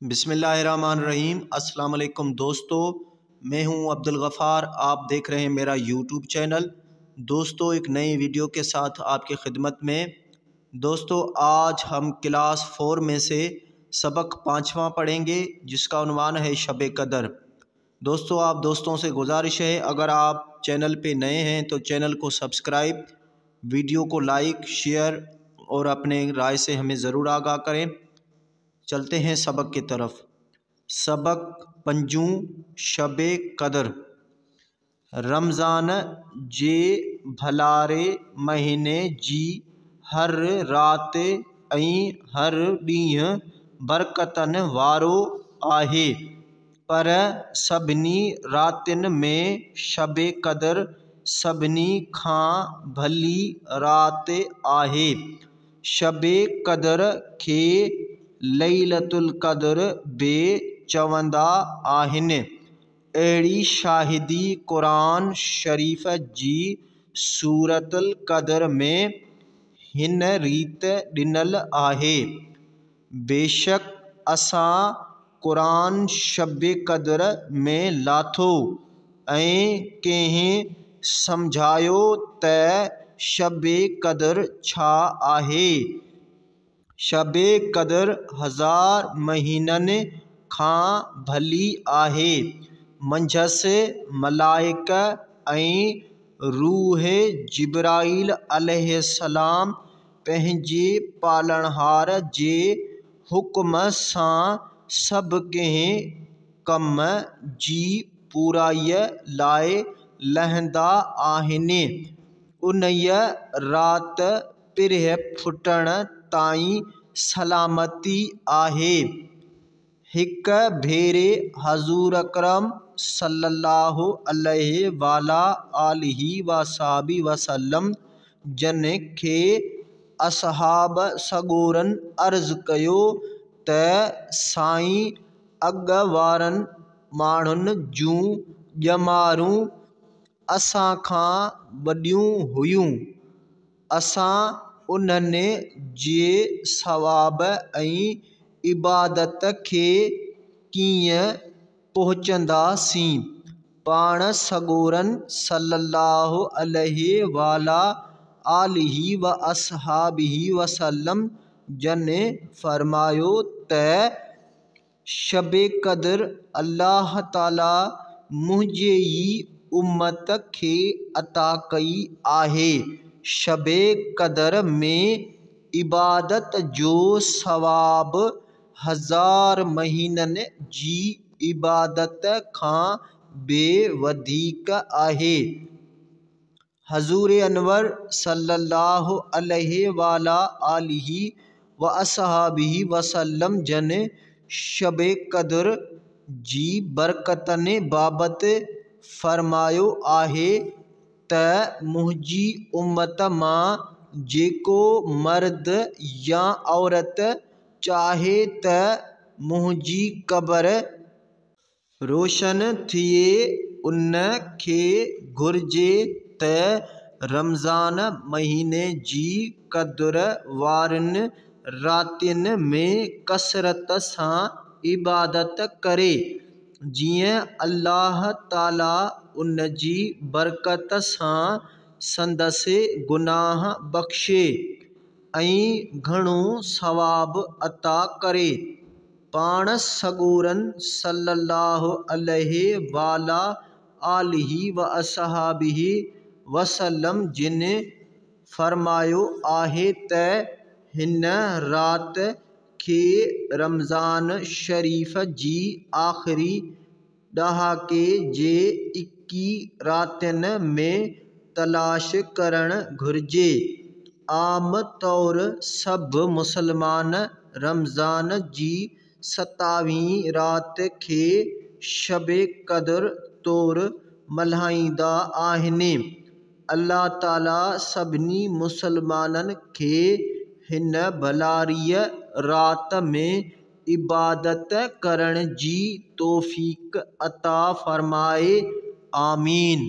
बिस्मिल्लाहिर्रहमानिर्रहीम। अस्सलाम वालेकुम दोस्तों, मैं हूं अब्दुल गफ़ार। आप देख रहे हैं मेरा यूट्यूब चैनल। दोस्तों, एक नई वीडियो के साथ आपकी खिदमत में। दोस्तों, आज हम क्लास 4 में से सबक 5वां पढ़ेंगे, जिसका उन्वान है शब कदर। दोस्तों, आप दोस्तों से गुजारिश है, अगर आप चैनल पे नए हैं तो चैनल को सब्सक्राइब, वीडियो को लाइक, शेयर और अपने राय से हमें ज़रूर आगाह करें। चलते हैं सबक की तरफ। सबक पंजूं शब कदर। रमज़ान जे भलारे महीने जी हर रात ऐं हर ॾींहुं बरकतन वारो आहे, पर सभिनी रातियुनि में शब कदर सभिनी खां भली रात आहे। शब कदर खे लैलतुल क़द्र बि चवंदा आहिनि। अहिड़ी शाहिदी क़ुरान शरीफ़ जी सूरतुल क़द्र में हिन रीति ॾिनल आहे। बेशक असां क़ुरान शब कदर में लाथो ऐं कंहिं सम्झायो त शब कदर छा आहे। शब कदर हज़ार महीननि खां भली आहे। मंझसि मलाइका ऐं रूह जिब्राईल अलैहिस्सलाम पंहिंजे पालणहार जे हुक्म सां सभु कंहिं कम जी पूराईअ लाइ लहंदा आहिनि। उन्हीअ राति पिरह फुटण ताईं सलामती आहे। हिक भेरे हज़ूर अकरम सल्लल्लाहु अलैहि आलिहि वसल्लम जन खे असहाब सॻोरन अर्ज़ कयो त साईं, अॻ वारनि माण्हुनि जूं ॼमारूं असां खां वॾियूं हुयूं। असां उन्हनि जे सवाब ऐं इबादत खे कीअं पहुचंदासीं। पाण सॻोरन सल्लल्लाहु अलैहि आलिहि वसल्लम जन फरमायो त शब कदर अल्लाह ताला मुंहिंजे ई उम्मत खे अता कई आहे। शब कदर में इबादत जो सवाब हज़ार महीननि जी इबादत खां बि वधीक आहे। हज़ूर अनवर सल्लल्लाहु अलैहि आलिहि वसल्लम जन शब कदर जी बरकतनि बाबति फरमायो आहे त मुंहिंजी उम्मत मां जेको मर्द या औरत चाहे त मुंहिंजी क़ब्र रोशन थिए, उन खे घुरिजे त रमज़ान महीने जी क़द्र वारनि रातियुनि में कसरत सां इबादत करे, जीअं अल्लाह ताला उन जी बरकत सां संदसि गुनाह बख़्शे ऐं घणो सवाब अता करे। पाण सॻोरन सल्लल्लाहु अलैहि आलिहि वसल्लम जिन फरमायो आहे त हिन राति खे रमज़ान शरीफ़ जी आख़िरी ॾहाके जे 21 रातियुनि में तलाश करणु घुरिजे। आम तौर सभु मुसलमान रमज़ान जी 27वीं राति खे शब कदर तौरु मल्हाईंदा आहिनि। अल्लाह ताला सभिनी मुसलमाननि खे हिन भलारीअ राति में इबादत करण जी तौफ़ीक़ अता फ़रमाए। आमीन।